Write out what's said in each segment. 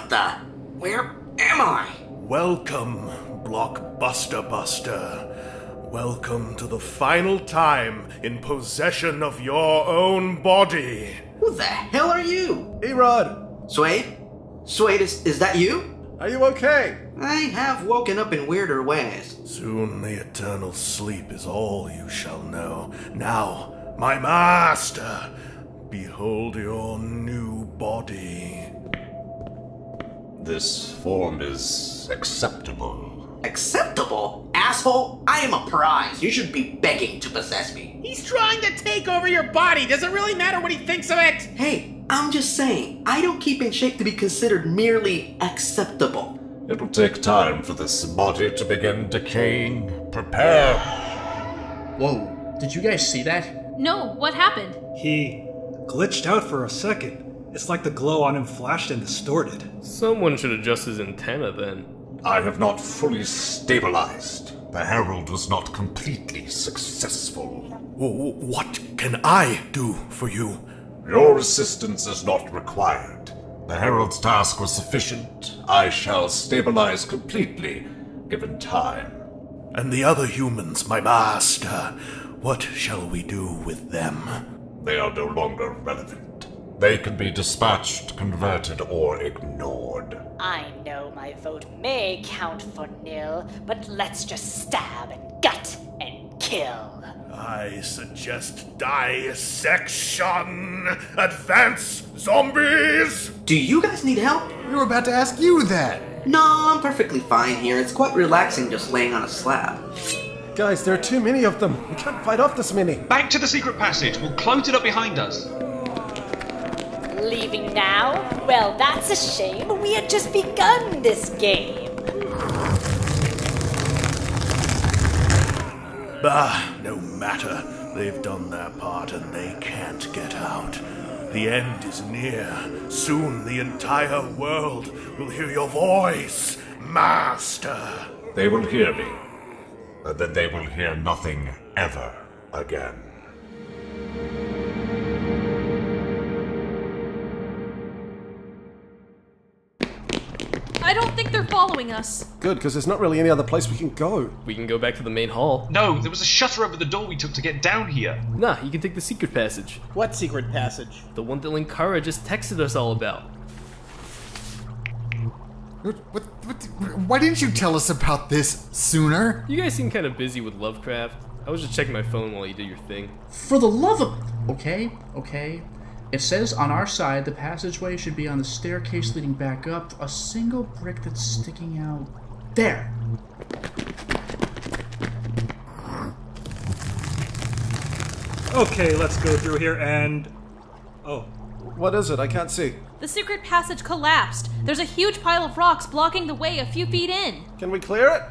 What the? Where am I? Welcome, Blockbuster Buster. Welcome to the final time in possession of your own body. Who the hell are you? Erod! Suede? Suede, is that you? Are you okay? I have woken up in weirder ways. Soon the eternal sleep is all you shall know. Now, my master, behold your new body. This form is acceptable. Acceptable? Asshole, I am a prize. You should be begging to possess me. He's trying to take over your body. Does it really matter what he thinks of it? Hey, I'm just saying, I don't keep in shape to be considered merely acceptable. It will take time for this body to begin decaying. Prepare. Whoa, did you guys see that? No, what happened? He glitched out for a second. It's like the glow on him flashed and distorted. Someone should adjust his antenna then. I have not fully stabilized. The Herald was not completely successful. What can I do for you? Your assistance is not required. The Herald's task was sufficient. I shall stabilize completely, given time. And the other humans, my master, what shall we do with them? They are no longer relevant. They can be dispatched, converted, or ignored. I know my vote may count for nil, but let's just stab and gut and kill. I suggest dissection. Advance, zombies! Do you guys need help? We were about to ask you that. No, I'm perfectly fine here. It's quite relaxing just laying on a slab. Guys, there are too many of them. We can't fight off this many. Back to the secret passage. We'll close it up behind us. Leaving now? Well, that's a shame. We had just begun this game. No matter. They've done their part and they can't get out. The end is near. Soon the entire world will hear your voice, Master. They will hear me, and then they will hear nothing ever again. I don't think they're following us. Good, because there's not really any other place we can go. We can go back to the main hall. No, there was a shutter over the door we took to get down here. Nah, you can take the secret passage. What secret passage? The one that Linkara just texted us all about. Why didn't you tell us about this sooner? You guys seem kind of busy with Lovecraft. I was just checking my phone while you did your thing. For the love of... Okay. It says on our side the passageway should be on the staircase leading back up. A single brick that's sticking out. There! Okay, let's go through here and... Oh. What is it? I can't see. The secret passage collapsed. There's a huge pile of rocks blocking the way a few feet in. Can we clear it?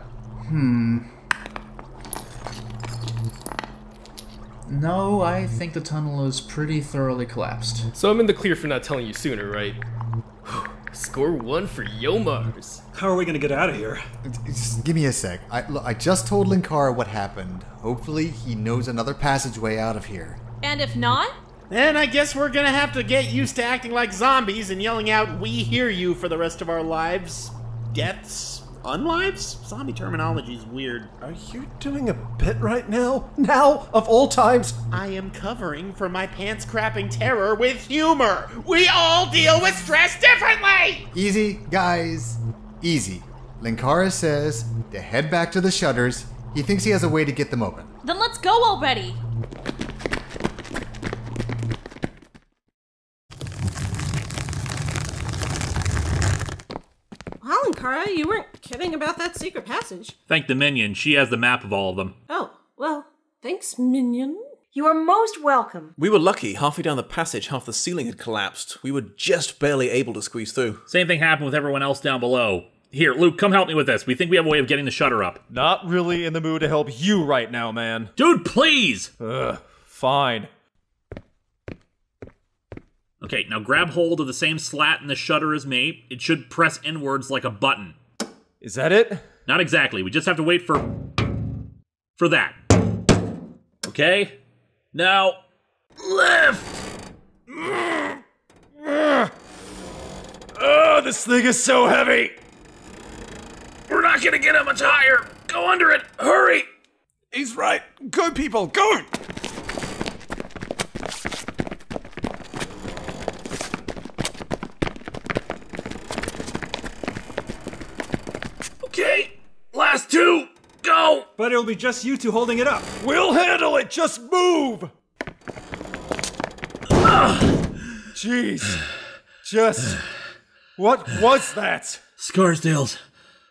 No, I think the tunnel is pretty thoroughly collapsed. So I'm in the clear for not telling you sooner, right? Score 1 for Yomars. How are we gonna get out of here? Just give me a sec. I just told Linkara what happened. Hopefully he knows another passageway out of here. And if not? Then I guess we're gonna have to get used to acting like zombies and yelling out, "We hear you" for the rest of our lives. Deaths? Unlives? Zombie terminology is weird. Are you doing a bit right now? Now, of all times? I am covering for my pants-crapping terror with humor. We all deal with stress differently! Easy, guys. Easy. Linkara says to head back to the shutters. He thinks he has a way to get them open. Then let's go already! Wow, Linkara, you weren't kidding about that secret passage. Thank the minion. She has the map of all of them. Oh, well, thanks, minion. You are most welcome. We were lucky. Halfway down the passage, half the ceiling had collapsed. We were just barely able to squeeze through. Same thing happened with everyone else down below. Here, Luke, come help me with this. We think we have a way of getting the shutter up. Not really in the mood to help you right now, man. Dude, please! Fine. Okay, now grab hold of the same slat in the shutter as me. It should press inwards like a button. Is that it? Not exactly. We just have to wait for that. Okay? Now, lift! this thing is so heavy! We're not gonna get it much higher! Go under it! Hurry! He's right. Go, people, go! Okay, last two, go! But it'll be just you two holding it up. We'll handle it! Just move! Jeez. Just... what was that? Scarsdale's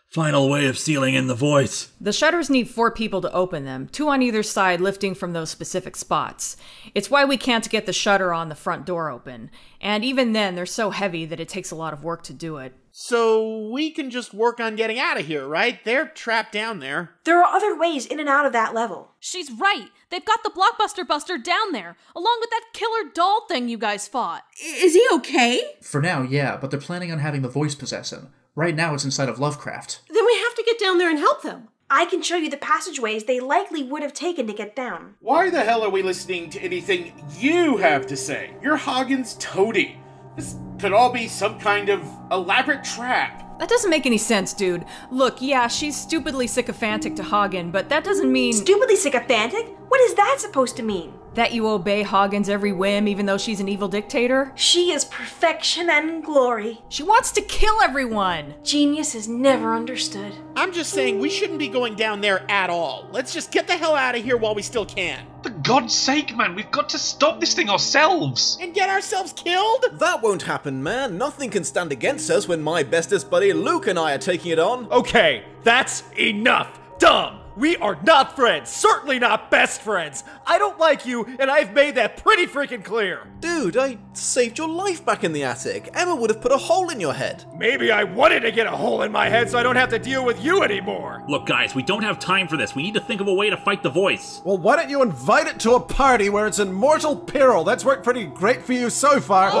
final way of sealing in the voice. The shutters need 4 people to open them, 2 on either side lifting from those specific spots. It's why we can't get the shutter on the front door open. And even then, they're so heavy that it takes a lot of work to do it. So we can just work on getting out of here, right? They're trapped down there. There are other ways in and out of that level. She's right. They've got the Blockbuster Buster down there, along with that killer doll thing you guys fought. Is he okay? For now, yeah, but they're planning on having the voice possess him. Right now it's inside of Lovecraft. Then we have to get down there and help them. I can show you the passageways they likely would have taken to get down. Why the hell are we listening to anything you have to say? You're Hagen's toady. This could all be some kind of elaborate trap. That doesn't make any sense, dude. Look, yeah, she's stupidly sycophantic to Hagen, but that doesn't mean... Stupidly sycophantic? What is that supposed to mean? That you obey Hagen's every whim, even though she's an evil dictator? She is perfection and glory. She wants to kill everyone! Genius is never understood. I'm just saying we shouldn't be going down there at all. Let's just get the hell out of here while we still can. For God's sake, man, we've got to stop this thing ourselves! And get ourselves killed? That won't happen, man. Nothing can stand against us when my bestest buddy Luke and I are taking it on. Okay, that's enough! Dumb! We are not friends, certainly not best friends. I don't like you, and I've made that pretty freaking clear. Dude, I saved your life back in the attic. Emma would have put a hole in your head. Maybe I wanted to get a hole in my head so I don't have to deal with you anymore. Look, guys, we don't have time for this. We need to think of a way to fight the voice. Well, why don't you invite it to a party where it's in mortal peril? That's worked pretty great for you so far.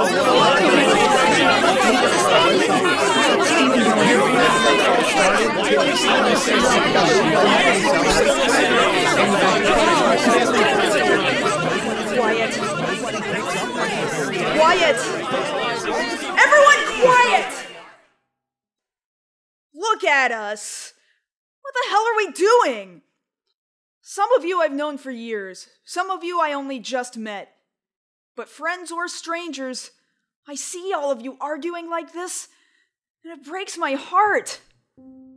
Quiet. Quiet! Everyone quiet! Look at us! What the hell are we doing? Some of you I've known for years. Some of you I only just met. But friends or strangers, I see all of you arguing like this, and it breaks my heart.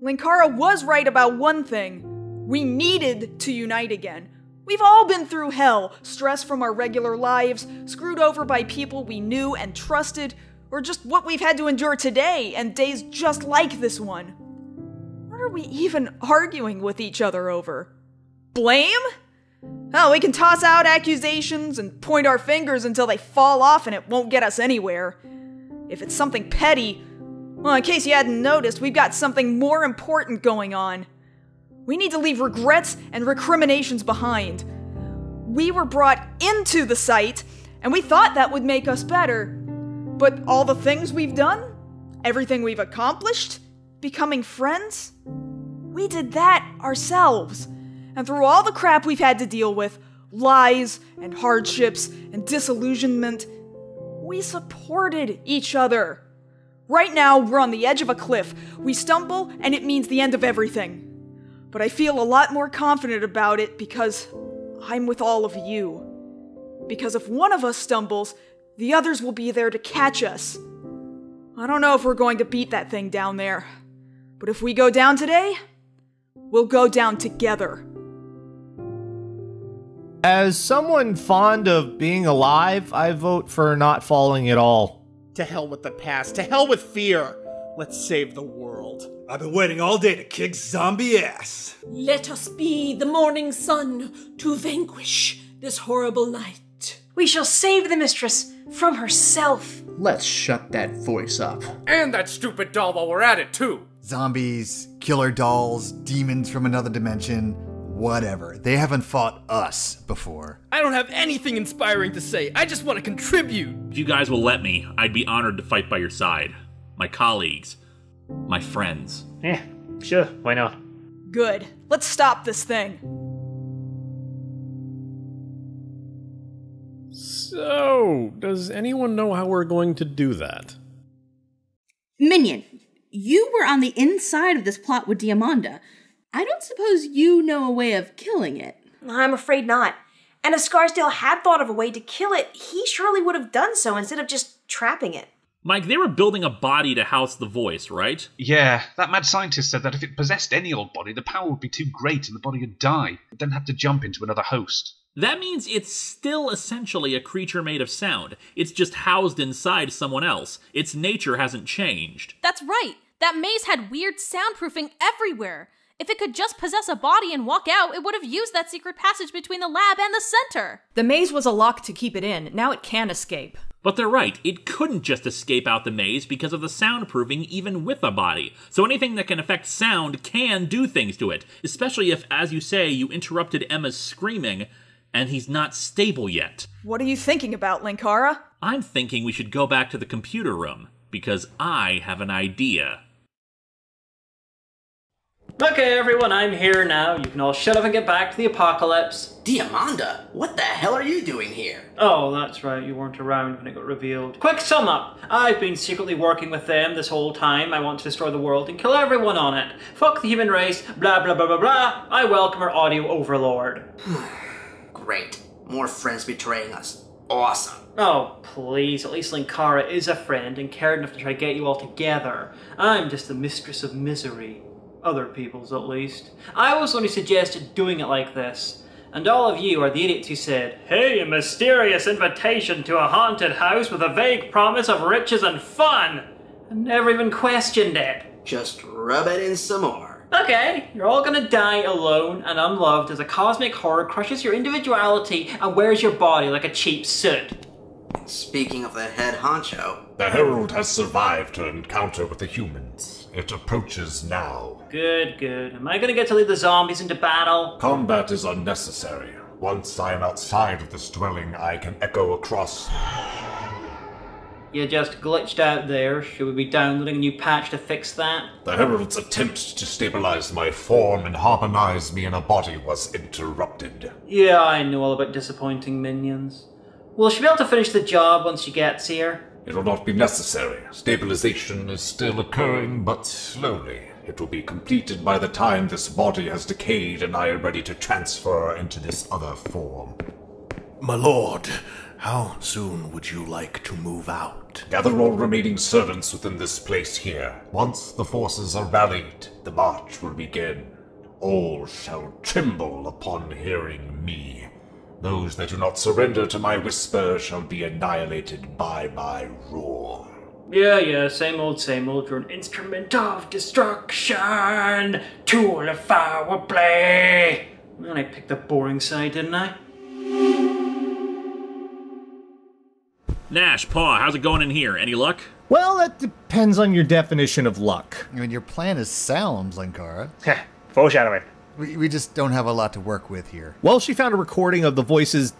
Linkara was right about one thing. We needed to unite again. We've all been through hell, stress from our regular lives, screwed over by people we knew and trusted, or just what we've had to endure today and days just like this one. What are we even arguing with each other over? Blame? Oh, we can toss out accusations and point our fingers until they fall off and it won't get us anywhere. If it's something petty, well, in case you hadn't noticed, we've got something more important going on. We need to leave regrets and recriminations behind. We were brought into the site, and we thought that would make us better. But all the things we've done, everything we've accomplished, becoming friends, we did that ourselves. And through all the crap we've had to deal with, lies and hardships and disillusionment, we supported each other. Right now, we're on the edge of a cliff. We stumble, and it means the end of everything. But I feel a lot more confident about it because I'm with all of you. Because if one of us stumbles, the others will be there to catch us. I don't know if we're going to beat that thing down there. But if we go down today, we'll go down together. As someone fond of being alive, I vote for not falling at all. To hell with the past. To hell with fear. Let's save the world. I've been waiting all day to kick zombie ass. Let us be the morning sun to vanquish this horrible night. We shall save the mistress from herself. Let's shut that voice up. And that stupid doll while we're at it, too. Zombies, killer dolls, demons from another dimension, whatever. They haven't fought us before. I don't have anything inspiring to say. I just want to contribute. If you guys will let me, I'd be honored to fight by your side. My colleagues. My friends. Yeah, sure, why not? Good. Let's stop this thing. So, does anyone know how we're going to do that? Minion, you were on the inside of this plot with Diamanda. I don't suppose you know a way of killing it. I'm afraid not. And if Scarsdale had thought of a way to kill it, he surely would have done so instead of just trapping it. Mike, they were building a body to house the voice, right? Yeah, that mad scientist said that if it possessed any old body, the power would be too great and the body would die. It'd then have to jump into another host. That means it's still essentially a creature made of sound. It's just housed inside someone else. Its nature hasn't changed. That's right. That maze had weird soundproofing everywhere. If it could just possess a body and walk out, it would have used that secret passage between the lab and the center. The maze was a lock to keep it in. Now it can escape. But they're right, it couldn't just escape out the maze because of the soundproofing even with a body. So anything that can affect sound can do things to it, especially if, as you say, you interrupted Emma's screaming, and he's not stable yet. What are you thinking about, Linkara? I'm thinking we should go back to the computer room, because I have an idea. Okay, everyone, I'm here now. You can all shut up and get back to the apocalypse. Diamanda, what the hell are you doing here? Oh, that's right, you weren't around when it got revealed. Quick sum up. I've been secretly working with them this whole time. I want to destroy the world and kill everyone on it. Fuck the human race, blah blah blah blah blah. I welcome our audio overlord. Great. More friends betraying us. Awesome. Oh, please, at least Linkara is a friend and cared enough to try to get you all together. I'm just the mistress of misery. Other people's, at least. I was the one who suggested doing it like this. And all of you are the idiots who said, "Hey, a mysterious invitation to a haunted house with a vague promise of riches and fun!" and never even questioned it. Just rub it in some more. Okay, you're all gonna die alone and unloved as a cosmic horror crushes your individuality and wears your body like a cheap suit. Speaking of the head honcho... The Herald has survived her encounter with the humans. It approaches now. Good, good. Am I gonna get to lead the zombies into battle? Combat is unnecessary. Once I am outside of this dwelling, I can echo across... You just glitched out there. Should we be downloading a new patch to fix that? The Herald's attempt to stabilize my form and harmonize me in a body was interrupted. Yeah, I know all about disappointing minions. Will she be able to finish the job once she gets here? It will not be necessary. Stabilization is still occurring, but slowly. It will be completed by the time this body has decayed and I am ready to transfer into this other form. My lord, how soon would you like to move out? Gather all remaining servants within this place here. Once the forces are rallied, the march will begin. All shall tremble upon hearing me. Those that do not surrender to my whisper shall be annihilated by my roar. Yeah, same old, you're an instrument of destruction, tool of foul play. Man, I picked the boring side, didn't I? Nash, Paw, how's it going in here? Any luck? Well, that depends on your definition of luck. I mean, your plan is sound, Linkara. Foreshadowing. We just don't have a lot to work with here. Well, she found a recording of the voice's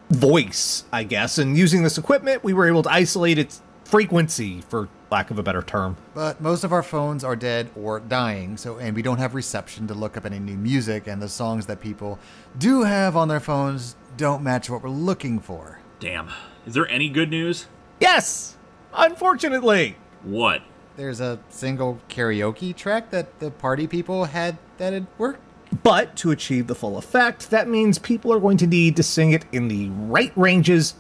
voice, I guess, and using this equipment, we were able to isolate its frequency, for lack of a better term. But most of our phones are dead or dying, and we don't have reception to look up any new music, and the songs that people do have on their phones don't match what we're looking for. Damn. Is there any good news? Yes! Unfortunately! What? There's a single karaoke track that the party people had that had worked. But to achieve the full effect, that means people are going to need to sing it in the right ranges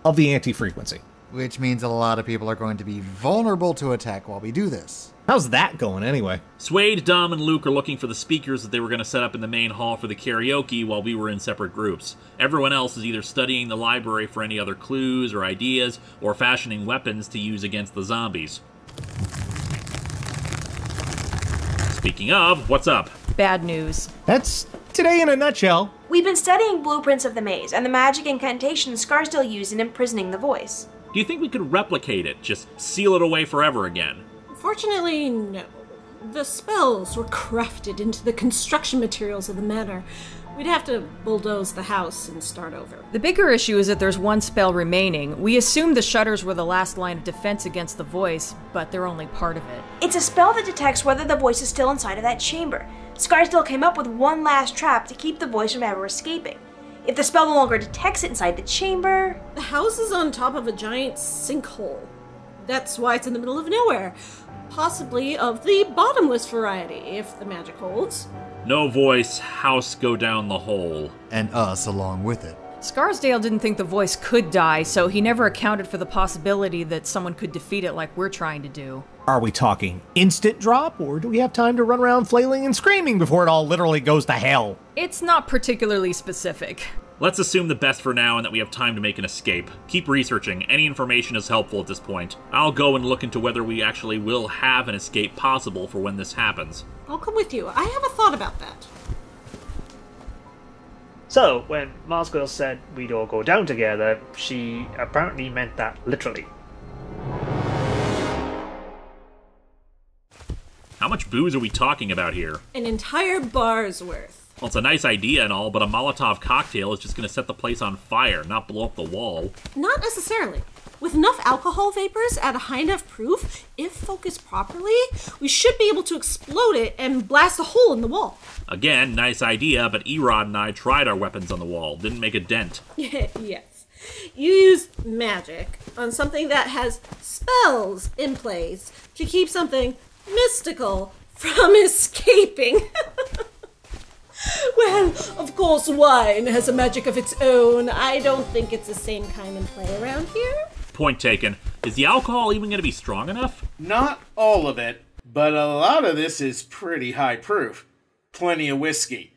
of the anti-frequency. Which means a lot of people are going to be vulnerable to attack while we do this. How's that going anyway? Swade, Dom, and Luke are looking for the speakers that they were going to set up in the main hall for the karaoke while we were in separate groups. Everyone else is either studying the library for any other clues or ideas, or fashioning weapons to use against the zombies. Speaking of, what's up? Bad news. That's today in a nutshell. We've been studying blueprints of the maze and the magic incantations Scarsdale used in imprisoning the voice. Do you think we could replicate it? Just seal it away forever again? Fortunately, no. The spells were crafted into the construction materials of the manor. We'd have to bulldoze the house and start over. The bigger issue is that there's one spell remaining. We assumed the shutters were the last line of defense against the voice, but they're only part of it. It's a spell that detects whether the voice is still inside of that chamber. Scarsdale came up with one last trap to keep the voice from ever escaping. If the spell no longer detects it inside the chamber... The house is on top of a giant sinkhole. That's why it's in the middle of nowhere. Possibly of the bottomless variety, if the magic holds. No voice, house go down the hole. And us along with it. Scarsdale didn't think the voice could die, so he never accounted for the possibility that someone could defeat it like we're trying to do. Are we talking instant drop, or do we have time to run around flailing and screaming before it all literally goes to hell? It's not particularly specific. Let's assume the best for now and that we have time to make an escape. Keep researching. Any information is helpful at this point. I'll go and look into whether we actually will have an escape possible for when this happens. I'll come with you. I have a thought about that. So, when Mars Girl said we'd all go down together, she apparently meant that literally. How much booze are we talking about here? An entire bar's worth. Well, it's a nice idea and all, but a Molotov cocktail is just going to set the place on fire, not blow up the wall. Not necessarily. With enough alcohol vapors at a high enough proof, if focused properly, we should be able to explode it and blast a hole in the wall. Again, nice idea, but Erod and I tried our weapons on the wall. Didn't make a dent. Yes. You used magic on something that has spells in place to keep something mystical from escaping. Well, of course, wine has a magic of its own. I don't think it's the same kind in play around here. Point taken. Is the alcohol even going to be strong enough? Not all of it, but a lot of this is pretty high proof. Plenty of whiskey.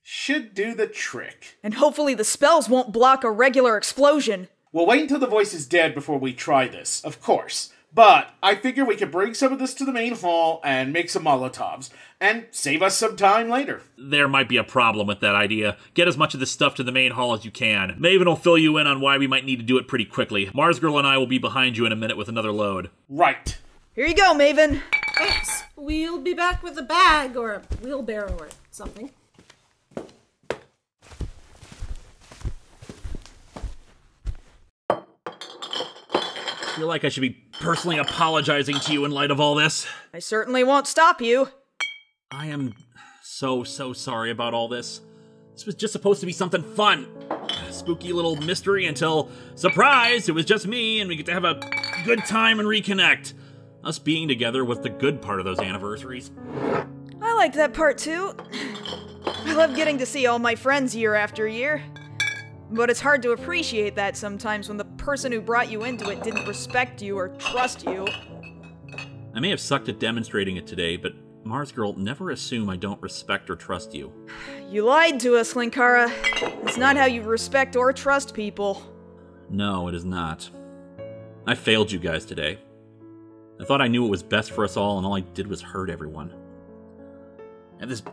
Should do the trick. And hopefully the spells won't block a regular explosion. We'll wait until the voice is dead before we try this, of course. But I figure we could bring some of this to the main hall and make some Molotovs, and save us some time later. There might be a problem with that idea. Get as much of this stuff to the main hall as you can. Maven will fill you in on why we might need to do it pretty quickly. Mars Girl and I will be behind you in a minute with another load. Right. Here you go, Maven. Thanks. We'll be back with a bag or a wheelbarrow or something. I feel like I should be personally apologizing to you in light of all this. I certainly won't stop you. I am so sorry about all this. This was just supposed to be something fun. A spooky little mystery until, surprise, it was just me and we get to have a good time and reconnect. Us being together was the good part of those anniversaries. I liked that part too. I love getting to see all my friends year after year. But it's hard to appreciate that sometimes when the person who brought you into it didn't respect you or trust you. I may have sucked at demonstrating it today, but Mars Girl, never assume I don't respect or trust you. You lied to us, Linkara. It's not how you respect or trust people. No, it is not. I failed you guys today. I thought I knew what was best for us all, and all I did was hurt everyone. I have this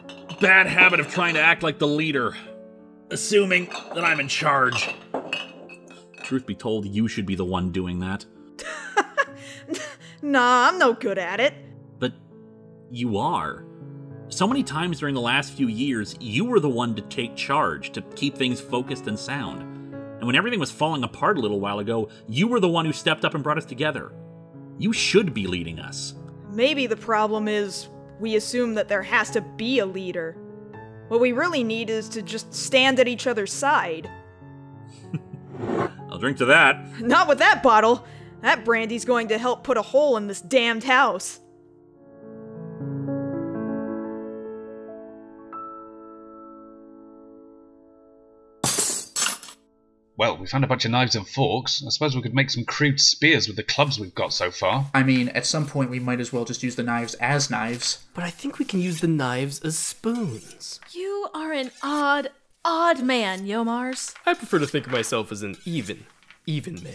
bad habit of trying to act like the leader, assuming that I'm in charge. Truth be told, you should be the one doing that. Nah, I'm no good at it. But you are. So many times during the last few years, you were the one to take charge, to keep things focused and sound. And when everything was falling apart a little while ago, you were the one who stepped up and brought us together. You should be leading us. Maybe the problem is we assume that there has to be a leader. What we really need is to just stand at each other's side. I'll drink to that. Not with that bottle. That brandy's going to help put a hole in this damned house. Well, we found a bunch of knives and forks. I suppose we could make some crude spears with the clubs we've got so far. I mean, at some point we might as well just use the knives as knives. But I think we can use the knives as spoons. You are an odd man, Yomars. I prefer to think of myself as an even man.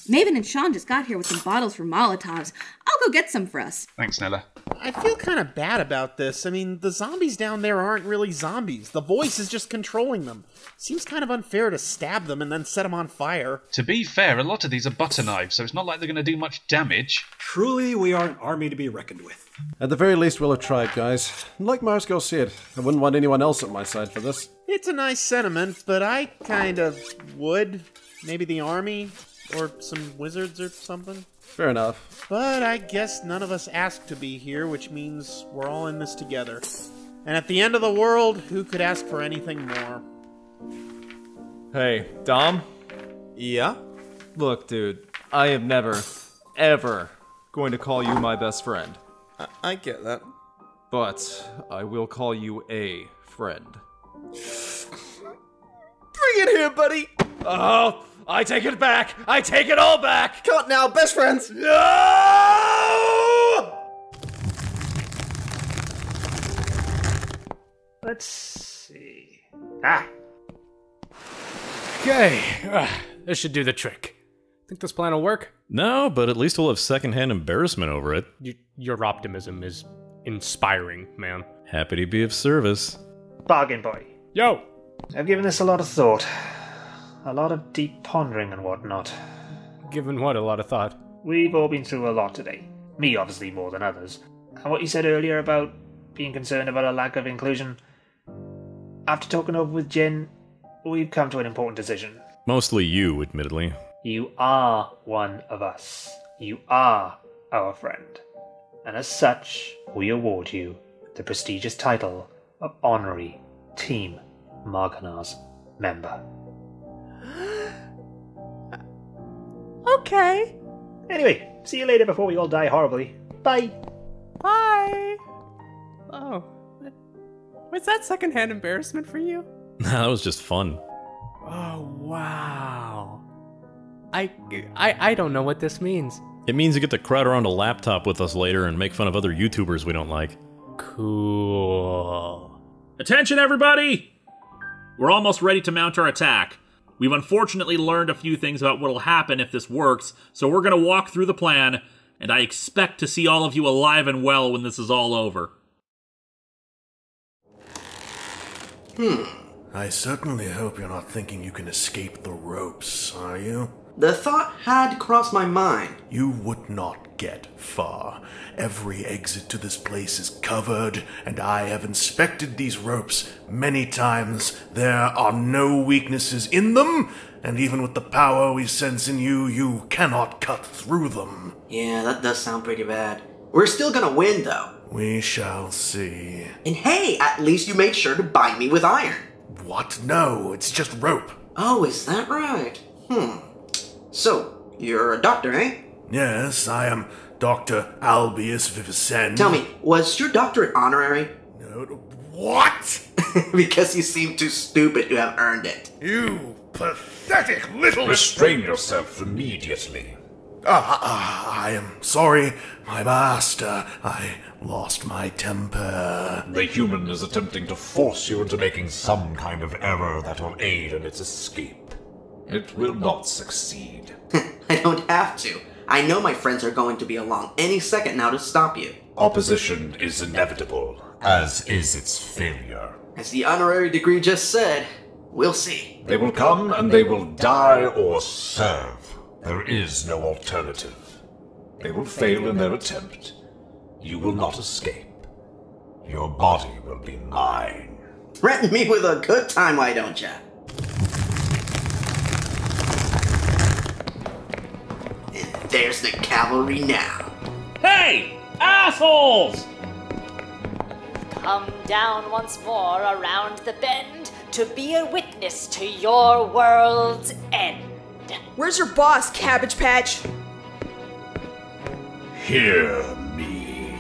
Maven and Sean just got here with some bottles for Molotovs. I'll go get some for us. Thanks, Nella. I feel kind of bad about this. I mean, the zombies down there aren't really zombies. The voice is just controlling them. Seems kind of unfair to stab them and then set them on fire. To be fair, a lot of these are butter knives, so it's not like they're going to do much damage. Truly, we are an army to be reckoned with. At the very least, we'll have tried, guys. Like Marsco said, I wouldn't want anyone else at my side for this. It's a nice sentiment, but I kind of would. Maybe the army, or some wizards or something. Fair enough. But I guess none of us asked to be here, which means we're all in this together. And at the end of the world, who could ask for anything more? Hey, Dom? Yeah? Look, dude, I have never, ever going to call you my best friend. I get that. But I will call you a friend. Bring it here, buddy! Oh, I take it back! I take it all back! Cut now, best friends! No! Let's see. Ah! Okay, this should do the trick. Think this plan will work? No, but at least we'll have secondhand embarrassment over it. Your optimism is inspiring, man. Happy to be of service. Bargain boy. Yo! I've given this a lot of thought. A lot of deep pondering and whatnot. Given what a lot of thought? We've all been through a lot today. Me, obviously, more than others. And what you said earlier about being concerned about a lack of inclusion. After talking over with Jen, we've come to an important decision. Mostly you, admittedly. You are one of us. You are our friend. And as such, we award you the prestigious title of Honorary Team Marganar's Member. Okay. Anyway, see you later before we all die horribly. Bye. Bye. Oh. Was that secondhand embarrassment for you? That was just fun. Oh, wow. I don't know what this means. It means you get to crowd around a laptop with us later and make fun of other YouTubers we don't like. Cool. Attention, everybody! We're almost ready to mount our attack. We've unfortunately learned a few things about what'll happen if this works, so we're gonna walk through the plan, and I expect to see all of you alive and well when this is all over. I certainly hope you're not thinking you can escape the ropes, are you? The thought had crossed my mind. You would not get far. Every exit to this place is covered, and I have inspected these ropes many times. There are no weaknesses in them, and even with the power we sense in you, you cannot cut through them. Yeah, that does sound pretty bad. We're still gonna win, though. We shall see. And hey, at least you made sure to bind me with iron. What? No, it's just rope. Oh, is that right? So, you're a doctor, eh? Yes, I am Dr. Albius Vivicen. Tell me, was your doctorate honorary? No, what? Because you seem too stupid to have earned it. You pathetic little... Restrain yourself immediately. I am sorry, my master. I lost my temper. The human is attempting to force you into making some kind of error that will aid in its escape. It will not succeed. I don't have to. I know my friends are going to be along any second now to stop you. Opposition is inevitable, as is its failure. As the honorary degree just said, we'll see. They will come and they will die or serve. There is no alternative. They will fail in their attempt. You will not escape. Your body will be mine. Threaten me with a good time, why don't ya? And there's the cavalry now. Hey! Assholes! Come down once more around the bend to be a witness to your world's end. Where's your boss, Cabbage Patch? Hear me.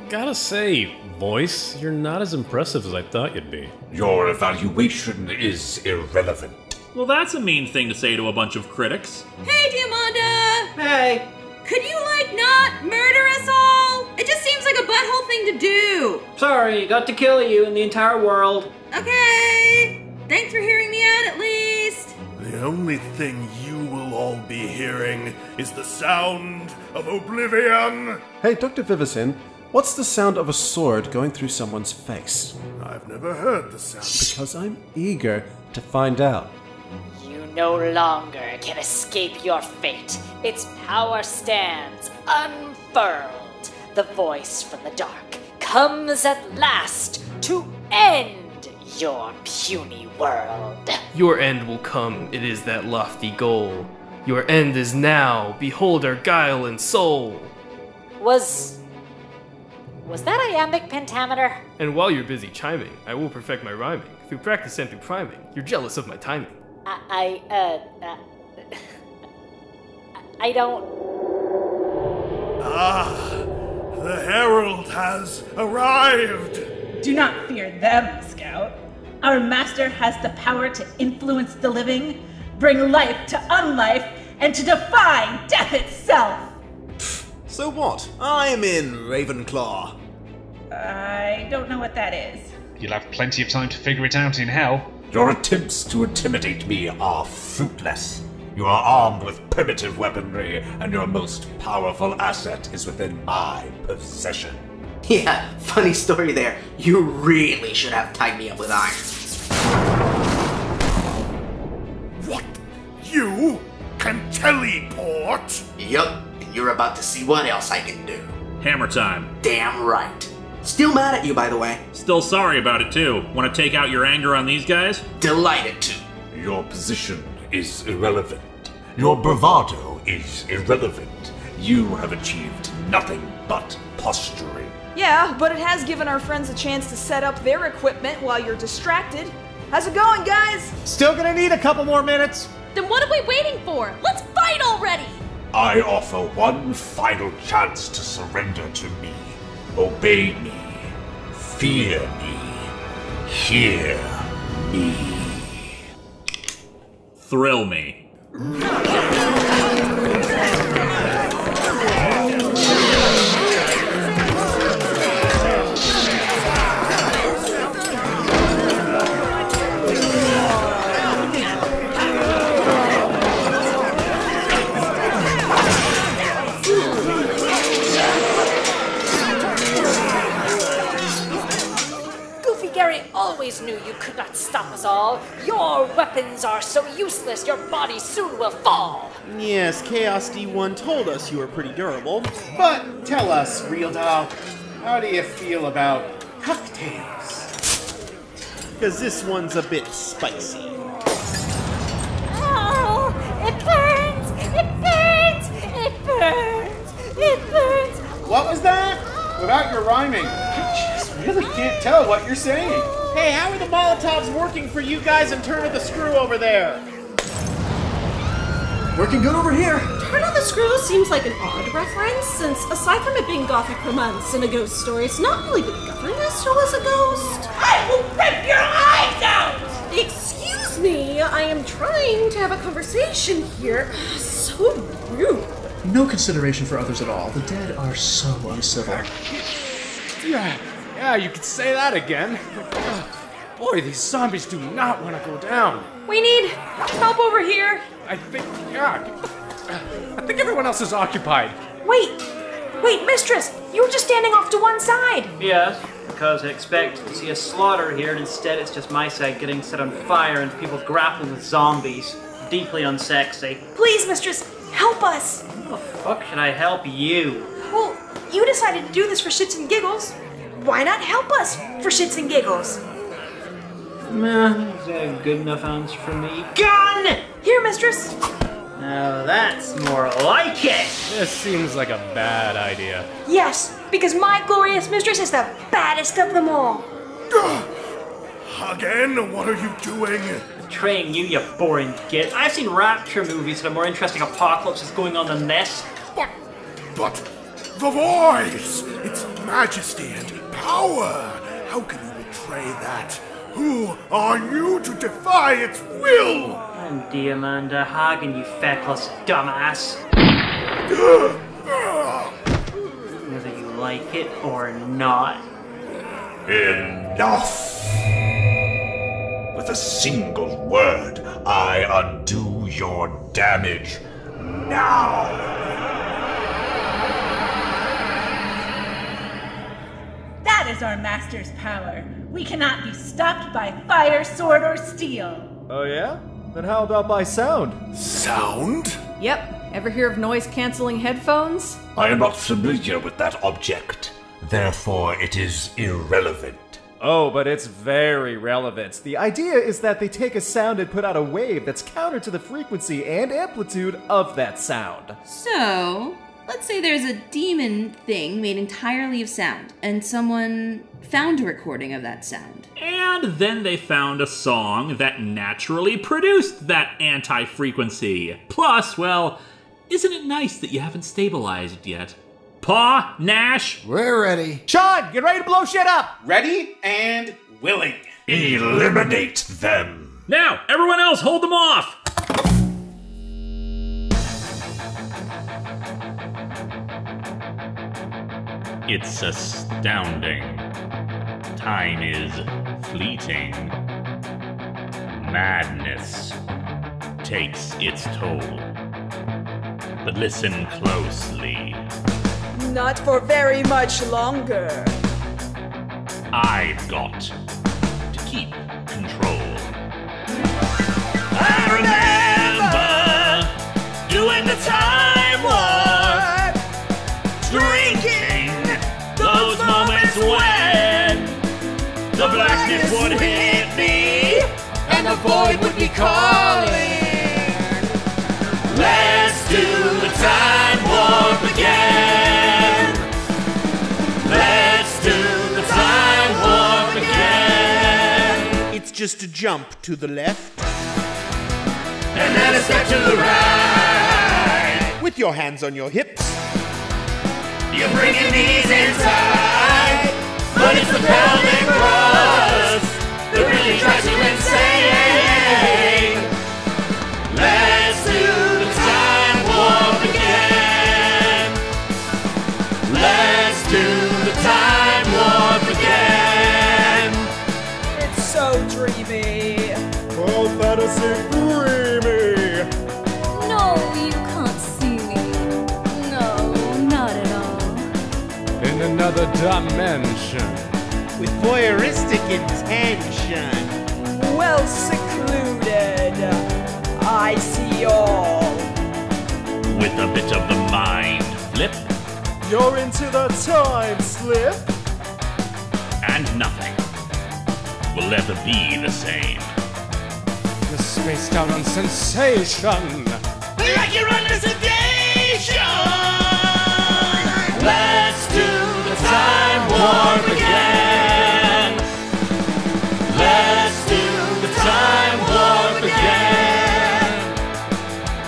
Gotta say, voice, you're not as impressive as I thought you'd be. Your evaluation is irrelevant. Well, that's a mean thing to say to a bunch of critics. Hey, Diamanda! Hey. Could you, not murder us all? It just seems like a butthole thing to do. Sorry, got to kill you and the entire world. Okay. Thanks for hearing me out at least. The only thing you will all be hearing is the sound of oblivion. Hey, Dr. Vivicen, what's the sound of a sword going through someone's face? I've never heard the sound. Because I'm eager to find out. You no longer can escape your fate. Its power stands unfurled. The voice from the dark comes at last to end your puny world. Your end will come, it is that lofty goal. Your end is now, behold our guile and soul. Was that iambic pentameter? And while you're busy chiming, I will perfect my rhyming. Through practice and through priming, you're jealous of my timing. I don't... The Herald has arrived! Do not fear them, Scout. Our master has the power to influence the living, bring life to unlife, and to defy death itself! So what? I'm in, Ravenclaw. I don't know what that is. You'll have plenty of time to figure it out in hell. Your attempts to intimidate me are fruitless. You are armed with primitive weaponry, and your most powerful asset is within my possession. Yeah, funny story there. You really should have tied me up with iron. What? You can teleport? Yup, and you're about to see what else I can do. Hammer time. Damn right. Still mad at you, by the way. Still sorry about it, too. Want to take out your anger on these guys? Delighted to. Your position is irrelevant. Your bravado is irrelevant. You have achieved nothing but posturing. Yeah, but it has given our friends a chance to set up their equipment while you're distracted. How's it going, guys? Still gonna need a couple more minutes. Then what are we waiting for? Let's fight already! I offer one final chance to surrender to me. Obey me. Fear me. Hear me. Thrill me. Always knew you could not stop us all. Your weapons are so useless, your body soon will fall. Yes, Chaos D1 told us you were pretty durable. But tell us, Real Doll, how do you feel about cocktails? Because this one's a bit spicy. Oh, it burns! It burns! It burns! It burns! What was that? Without your rhyming, I just really can't tell what you're saying. Hey, how are the Molotovs working for you guys in Turn of the Screw over there? Working good over here. Turn of the Screw seems like an odd reference, since aside from it being gothic romance and a ghost story, it's not really the governess who was a ghost. I will rip your eyes out! Excuse me, I am trying to have a conversation here. So rude. No consideration for others at all. The dead are so uncivil. Yeah, you could say that again. Boy, these zombies do not want to go down. We need help over here. I think everyone else is occupied. Wait, mistress, you were just standing off to one side. Yes, because I expected to see a slaughter here, and instead it's just my side getting set on fire and people grappling with zombies. Deeply unsexy. Please, mistress, help us. How the fuck should I help you? Well, you decided to do this for shits and giggles. Why not help us for shits and giggles? Nah, is that a good enough answer for me? Gun! Here, mistress. Now that's more like it! This seems like a bad idea. Yes, because my glorious mistress is the baddest of them all. Again, what are you doing? Betraying you boring git. I've seen Rapture movies that are more interesting apocalypses going on than this. But the voice! Its majesty and power! How can you betray that? Who are you to defy its will? I'm Diamanda Hagen, you feckless dumbass. Whether you like it or not. Enough! With a single word, I undo your damage now! That is our master's power. We cannot be stopped by fire, sword, or steel. Oh yeah? Then how about by sound? Sound? Yep. Ever hear of noise-canceling headphones? I am not familiar with that object. Therefore, it is irrelevant. Oh, but it's very relevant. The idea is that they take a sound and put out a wave that's counter to the frequency and amplitude of that sound. So, let's say there's a demon thing made entirely of sound, and someone found a recording of that sound. And then they found a song that naturally produced that anti-frequency. Plus, well, isn't it nice that you haven't stabilized yet? Pa, Nash? We're ready. Sean, get ready to blow shit up! Ready and willing. Eliminate them. Now, everyone else, hold them off! It's astounding. Time is fleeting. Madness takes its toll. But listen closely. Not for very much longer. I've got to keep control. I remember doing the time warp, drinking those moments when the blackness would hit me and the void would be calling. Let's do the time warp again. Let's do the time warp again. It's just a jump to the left. And then a step to the right. With your hands on your hips. You're bringing these inside. But it's the pelvic thrust that really drives you insane. Let's do the time warp again. Let's do the time warp again. It's so dreamy. Oh, fantasy dreamy. No, you can't see me. No, not at all. In another dimension. With voyeuristic intention. Well secluded. I see all. With a bit of the mind flip. You're into the time slip. And nothing will ever be the same. You're spaced out on sensation. Like you're under sedation. Let's do the time warp again. Let's do the time warp again.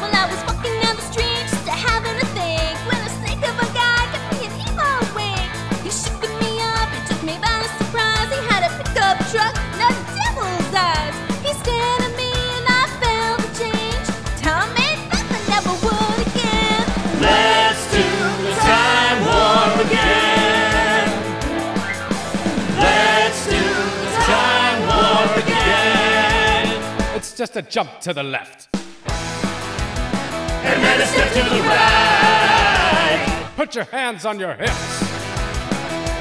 Well, I was walking down the street just having a think when a snake of a guy gave me an emo wink. He shook me up, it took me by surprise. He had a pickup truck and a devil's eyes. He stared at me and I felt the change. Tell me nothing never would again. Let's do the time warp again. Let's do the time warp again. It's just a jump to the left. And then a step to the right. Put your hands on your hips.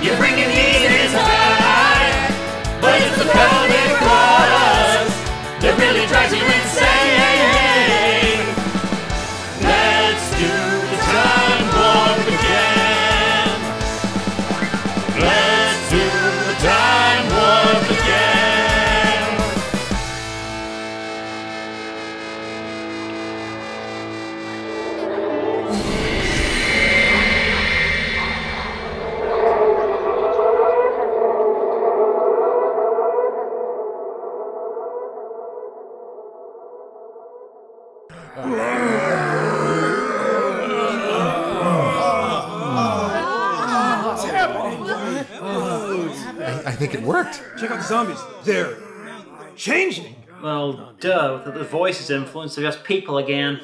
You're bringing heat inside. But it's the pelvic thrust that really drives you insane. Let's do the time warp again. Let's do the time warp again. I think it worked. Check out the zombies. They're changing. Well, duh, with the voices influence, they're just people again.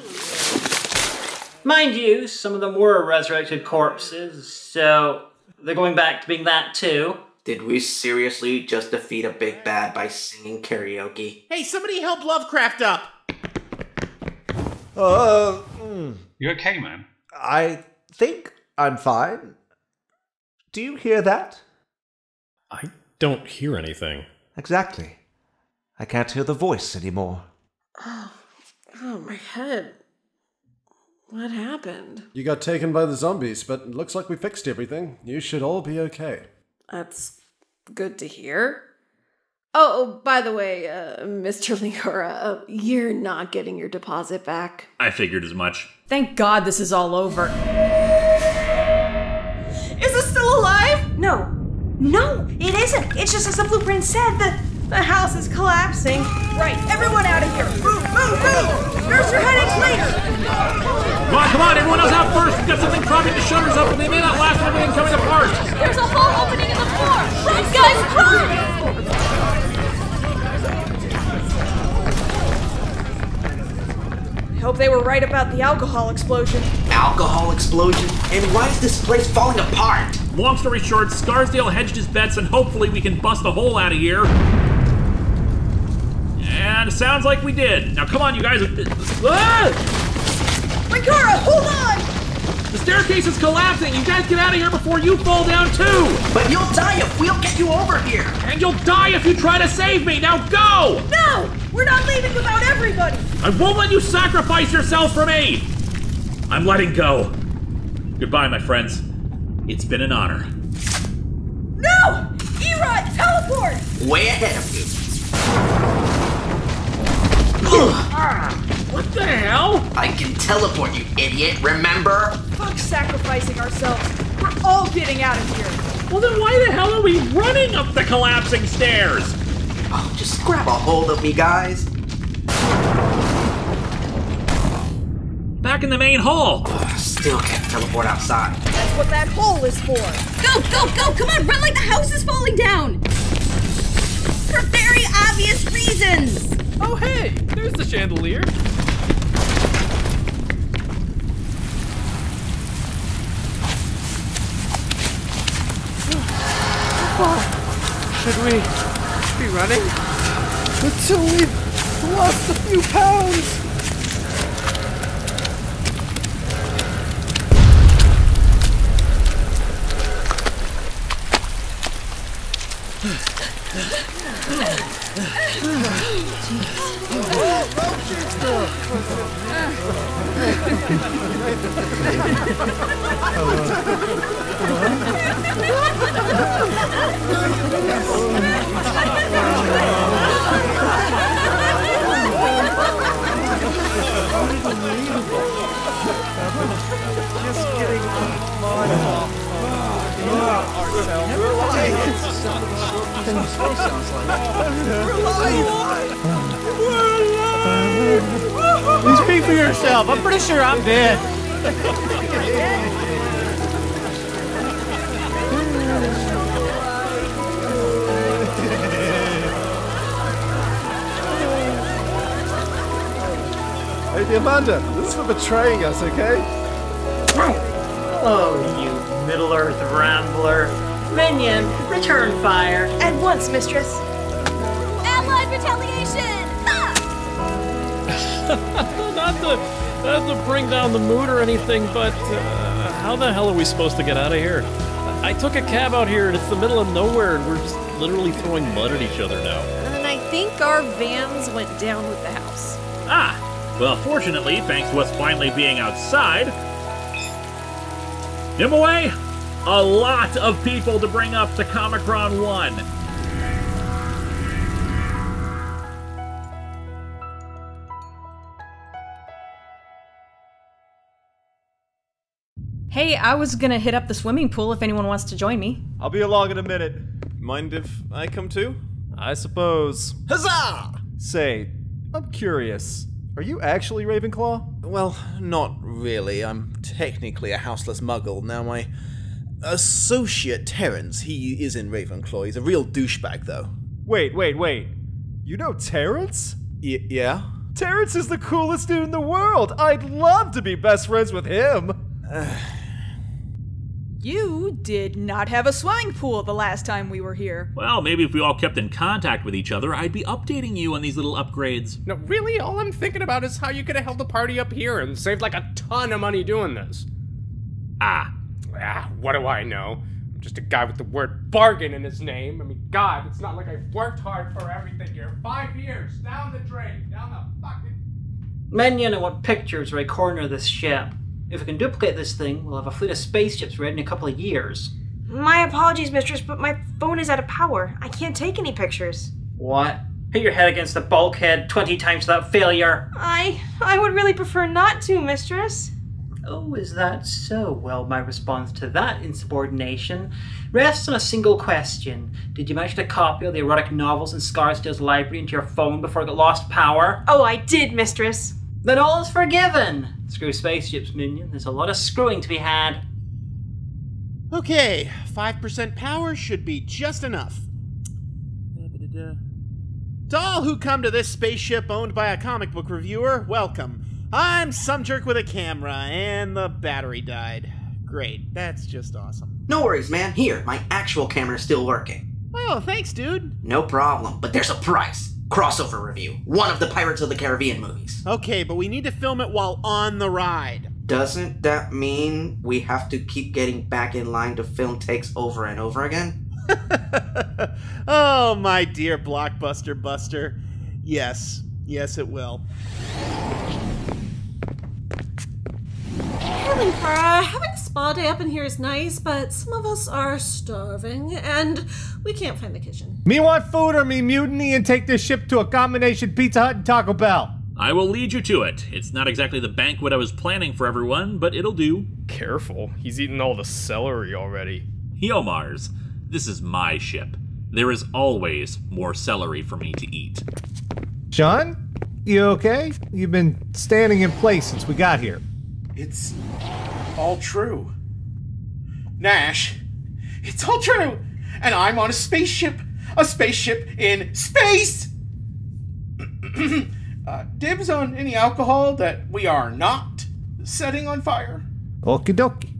Mind you, some of them were resurrected corpses, so they're going back to being that too. Did we seriously just defeat a big bad by singing karaoke? Hey, somebody help Lovecraft up! You okay, man? I think I'm fine. Do you hear that? I don't hear anything. Exactly. I can't hear the voice anymore. Oh, my head. What happened? You got taken by the zombies, but it looks like we fixed everything. You should all be okay. That's good to hear. Oh, by the way, Mr. Leora, you're not getting your deposit back. I figured as much. Thank God this is all over. Is it still alive? No. No, it isn't. It's just as the blueprint said. The house is collapsing. Right, everyone out of here. Move, move, move! Nurse your headaches later. Come on, everyone else out first. We've got something popping the shutters up, but they may not last for everything coming apart. There's a hole opening in the floor! Run, guys, run! I hope they were right about the alcohol explosion. Alcohol explosion? And why is this place falling apart? Long story short, Scarsdale hedged his bets, and hopefully we can bust a hole out of here. And it sounds like we did. Now come on, you guys. Rinkara, hold on! The staircase is collapsing. You guys get out of here before you fall down too. But you'll die if we don't get you over here. And you'll die if you try to save me. Now go! No! We're not leaving without everybody! I won't let you sacrifice yourself for me! I'm letting go. Goodbye, my friends. It's been an honor. No! Erod, teleport! Way ahead of you. What the hell? I can teleport, you idiot, remember? Fuck sacrificing ourselves. We're all getting out of here. Well, then why the hell are we running up the collapsing stairs? Oh, just grab a hold of me, guys. Back in the main hall. Still can't teleport outside. That's what that hole is for. Go, go, go! Come on, run like the house is falling down! For very obvious reasons! Oh, hey! There's the chandelier. Should we be running? Until we've lost a few pounds! Just getting You speak for yourself. I'm pretty sure I'm dead. Hey, Amanda, this is for betraying us, okay? Oh, you Middle-earth rambler. Minion, return fire. At once, mistress. Allied retaliation! Ha! Not to bring down the mood or anything, but how the hell are we supposed to get out of here? I took a cab out here and it's the middle of nowhere and we're just literally throwing mud at each other now. And I think our vans went down with the house. Ah! Well, fortunately, thanks to us finally being outside, giveaway, a lot of people to bring up to Comicron 1. Hey, I was gonna hit up the swimming pool if anyone wants to join me. I'll be along in a minute. Mind if I come too? I suppose. Huzzah! Say, I'm curious. Are you actually Ravenclaw? Well, not really. I'm technically a houseless muggle. Now, my associate Terrence, he is in Ravenclaw. He's a real douchebag, though. Wait. You know Terrence? Yeah? Terrence is the coolest dude in the world! I'd love to be best friends with him! You did not have a swimming pool the last time we were here. Well, maybe if we all kept in contact with each other, I'd be updating you on these little upgrades. No, really, all I'm thinking about is how you could have held the party up here and saved like a ton of money doing this. What do I know? I'm just a guy with the word bargain in his name. I mean, God, it's not like I've worked hard for everything here. 5 years, down the drain, down the fucking... Minion, I want pictures right corner of this ship. If we can duplicate this thing, we'll have a fleet of spaceships ready in a couple of years. My apologies, mistress, but my phone is out of power. I can't take any pictures. What? Hit your head against the bulkhead 20 times without failure. I would really prefer not to, mistress. Oh, is that so? Well, my response to that insubordination rests on a single question. Did you manage to copy all the erotic novels in Scarsdale's library into your phone before it got lost power? Oh, I did, mistress. Then all is forgiven. Screw spaceships, Minion. There's a lot of screwing to be had. Okay, 5% power should be just enough. To all who come to this spaceship owned by a comic book reviewer, welcome. I'm some jerk with a camera, and the battery died. Great, that's just awesome. No worries, man. Here, my actual camera's still working. Oh, thanks, dude. No problem, but there's a price. Crossover review. One of the Pirates of the Caribbean movies. Okay, but we need to film it while on the ride. Doesn't that mean we have to keep getting back in line to film takes over and over again? Oh, my dear Blockbuster Buster. Yes, it will. Hey, Linkara, having a spa day up in here is nice, but some of us are starving, and we can't find the kitchen. Me want food or me mutiny and take this ship to a combination Pizza Hut and Taco Bell? I will lead you to it. It's not exactly the banquet I was planning for everyone, but it'll do. Careful, he's eaten all the celery already. Yomars, this is my ship. There is always more celery for me to eat. Sean, you okay? You've been standing in place since we got here. It's all true. Nash, it's all true! And I'm on a spaceship! A spaceship in space! Dibs on any alcohol that we are not setting on fire? Okie dokie.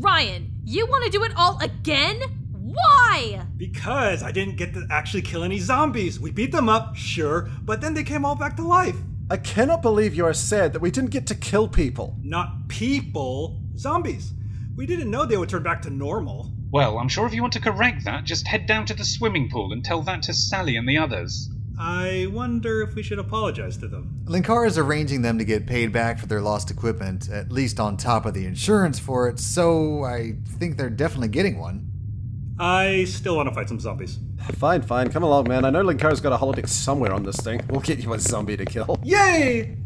Ryan, you want to do it all again? Why? Because I didn't get to actually kill any zombies. We beat them up, sure, but then they came all back to life. I cannot believe you are sad that we didn't get to kill people. Not people, zombies. We didn't know they would turn back to normal. Well, I'm sure if you want to correct that, just head down to the swimming pool and tell that to Sally and the others. I wonder if we should apologize to them. Linkara is arranging them to get paid back for their lost equipment, at least on top of the insurance for it, so I think they're definitely getting one. I still want to fight some zombies. Fine, come along, man. I know Linkara's got a holodeck somewhere on this thing. We'll get you a zombie to kill. Yay!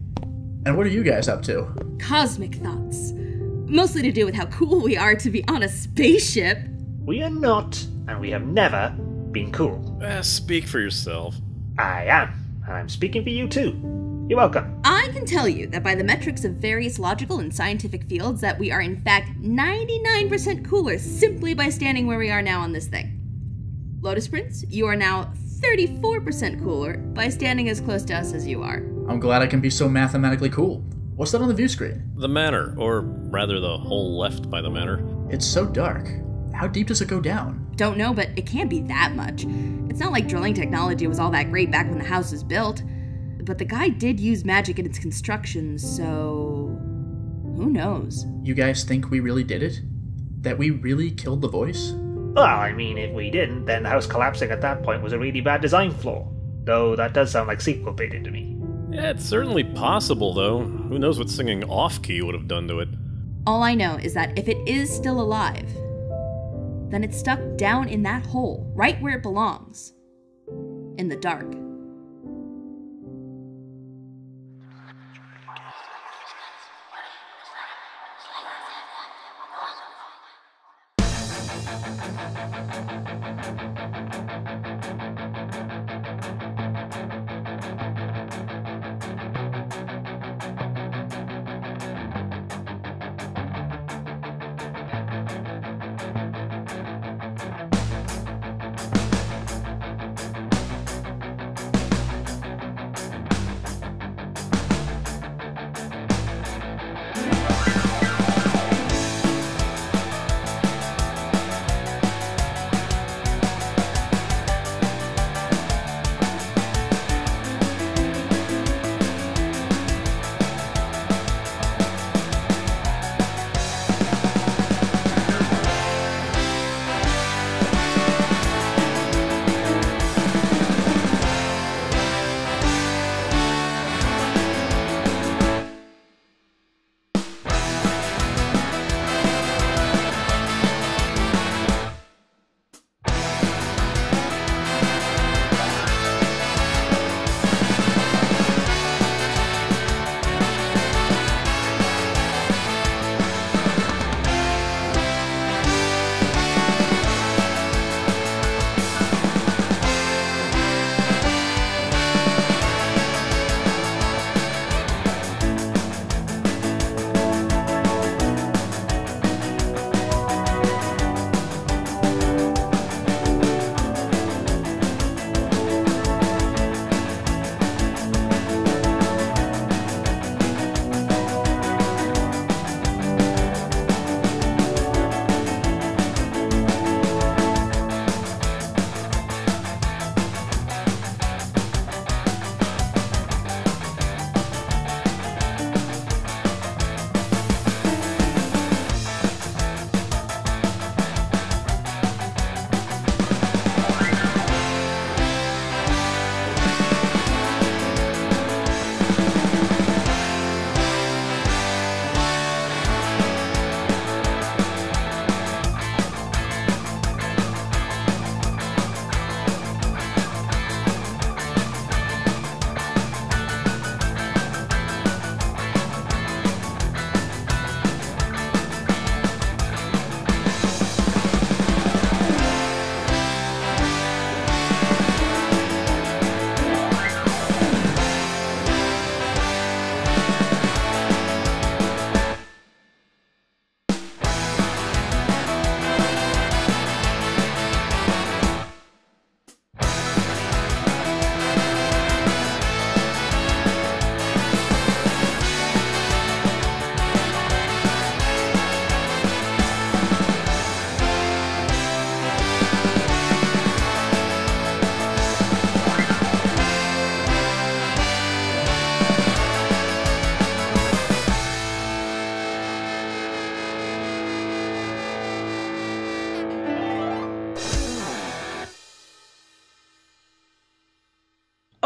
And what are you guys up to? Cosmic thoughts. Mostly to do with how cool we are to be on a spaceship. We are not, and we have never, been cool. Speak for yourself. I am, and I'm speaking for you too. You're welcome. I can tell you that by the metrics of various logical and scientific fields that we are in fact 99% cooler simply by standing where we are now on this thing. Lotus Prince, you are now 34% cooler by standing as close to us as you are. I'm glad I can be so mathematically cool. What's that on the view screen? The manor, or rather the hole left by the manor. It's so dark. How deep does it go down? Don't know, but it can't be that much. It's not like drilling technology was all that great back when the house was built. But the guy did use magic in its construction, so... who knows? You guys think we really did it? That we really killed the voice? Well, I mean, if we didn't, then the house collapsing at that point was a really bad design flaw. Though that does sound like sequel baiting to me. Yeah, it's certainly possible, though. Who knows what singing off-key would have done to it. All I know is that if it is still alive, then it's stuck down in that hole, right where it belongs. In the dark.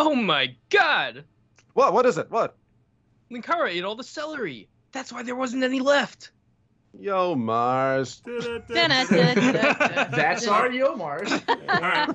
Oh my god! What is it? What? Linkara ate all the celery. That's why there wasn't any left. Yo, Mars. That's our Yo Mars. All right.